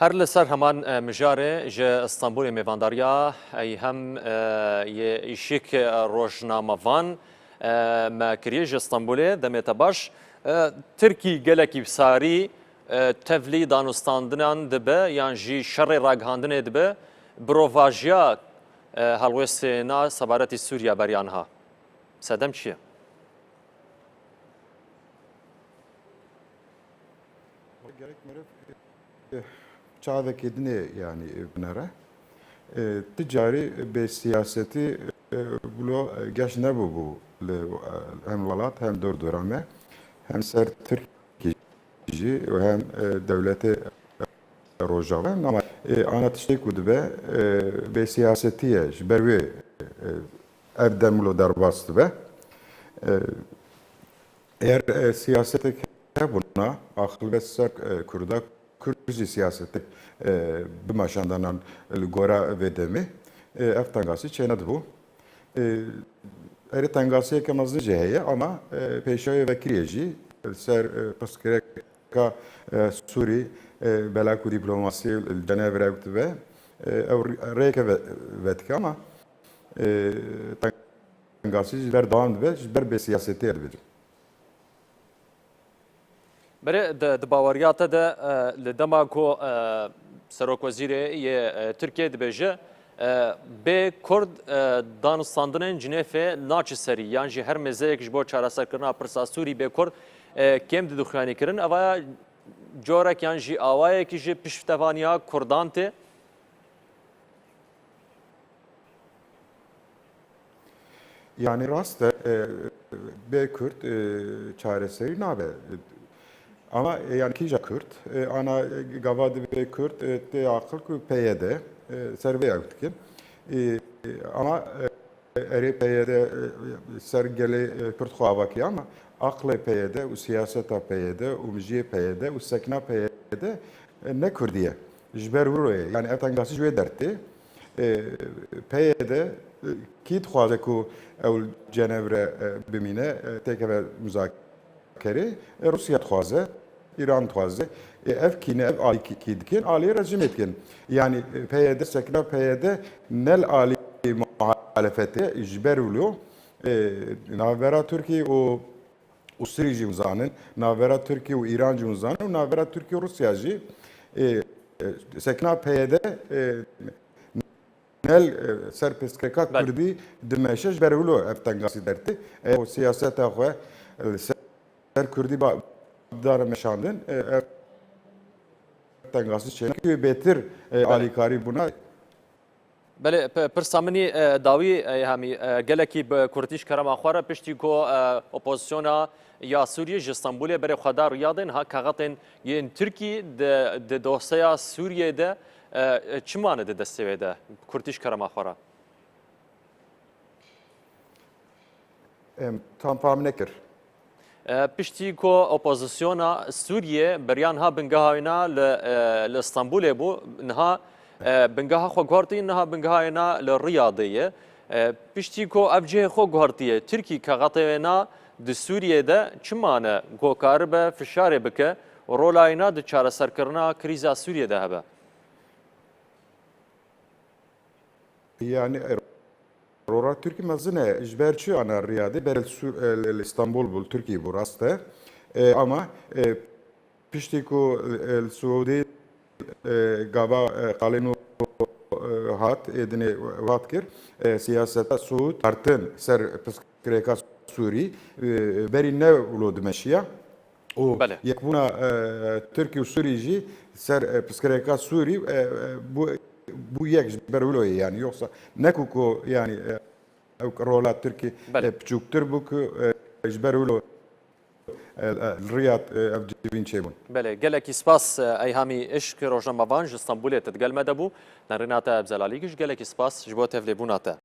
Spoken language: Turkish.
هر لسر همان مجاره جه استانبول میوانداریا ای هم یه ایشیک روشنامه‌وان ما کریه جه استانبول دمیت باش ترکی گلکی بساری تفلی دانستاندنان دبه یان جی شر راگهاندنه دبه برواجیا هلوستنا سبارتی سوریا بریانها سدم چیه؟ çağdaki yani bunlara ticari ve siyaseti bu geç ne bu hem valat hem durdurame hem ser Türkiye hem devleti Rojava ama anlatıştık kudu ve siyasetiye berve evden mulo darbastı ve eğer siyasete buna akıl ve kurda Kürtçe siyaseti bir maşandan gora vedemi eftangası çenadı bu. Eri tangası kemazlı ceheye ama peşaya ve kiriyeci ser paskereka Suri belaku diplomasi Cenevre ve reke vetka ama tangası jiber devam ve jiber be siyaseti elbette. بله دباوریات ده لدما کو سروک وزیر ترکیه دبیجه به کرد دانستاندن جنفه ناچ سری یعنی هر مزایک جبر چهار سر کردن پرسا سوری به کرد کم دخوانی کردن اوا جورک یعنی آوای کی جه پشتوانیا کردان ته Yani rast be Kürt çareseri nabe. Ama yani kija Kürt, ana gavadı ve Kürt te akıl ku PYD serve yaptık. Ama eri PYD sergeli Kürt xavaki ama aklı PYD, u siyaseta PYD, u müziği PYD, u sekna PYD ne Kürdiye. Jber vuruyor. Yani ertangası jüye dertti. PYD kit xwaze ku ew Cenevre bimîne têkeve müzakere Rusya dixwaze, İran dixwaze ev kîne ev alî kî dikin alî rejim etkin. Yani PYD sekna PYD nel alî muhalefeti ji ber wilo navbera Türkiye û Sirî jî uzanin, navbera Türkiye û İran jî uzanin û navbera Türkiye û Rusya jî sekna PYD nel ser PKK Kurdî dimeşej bervilo ev tengası derti. O siyaseta xwe ser Kurdî dar meşandin ev tengası çene betir alîkarî buna بله پرسامنی داوی همی گلکی به کردیش کرم آخواره پشتی کو اپوزیسیونا یا سوریه جستانبولی بر خدار یادن ها کاغتن یه ترکی د دوسیا سوریه ده چمانه ده دستوی ده کردیش کرم آخواره tam tahmin ekir. پشتی کو اپوزیسیونا سوریه بریان ها بنگاهاینا لاستانبول بو نها بنگاه خو گوارتی نها بنگاهاینا لریاضیه پشتی کو افجه خو گوارتیه ترکی کاغتینا د سوریه ده چمانه گوکار به فشار بکه رولاینا د چاره سرکرنا کریزا سوریه ده هبه Yani Rora Türkiye mazine jberçi ana riyade berel İstanbul bul Türkiye bu rastı ama piştiku Suudi gava kalenu hat edine vatkir siyaseta Suud artın ser pskreka Suri beri ne ulud meşiya o yekbuna Türkiye Surici ser pskreka Suri bu yek bervloye yani yoksa ne kuku yani rola Türkiye küçüktür bu ki bervlo Riyad evcivin çebun. بله گلکی سپاس ای همی عشق روزنامه‌وان استانبول تدگل مدبو نرینات ابزلالیگش گلکی سپاس جبوت افلیبوناته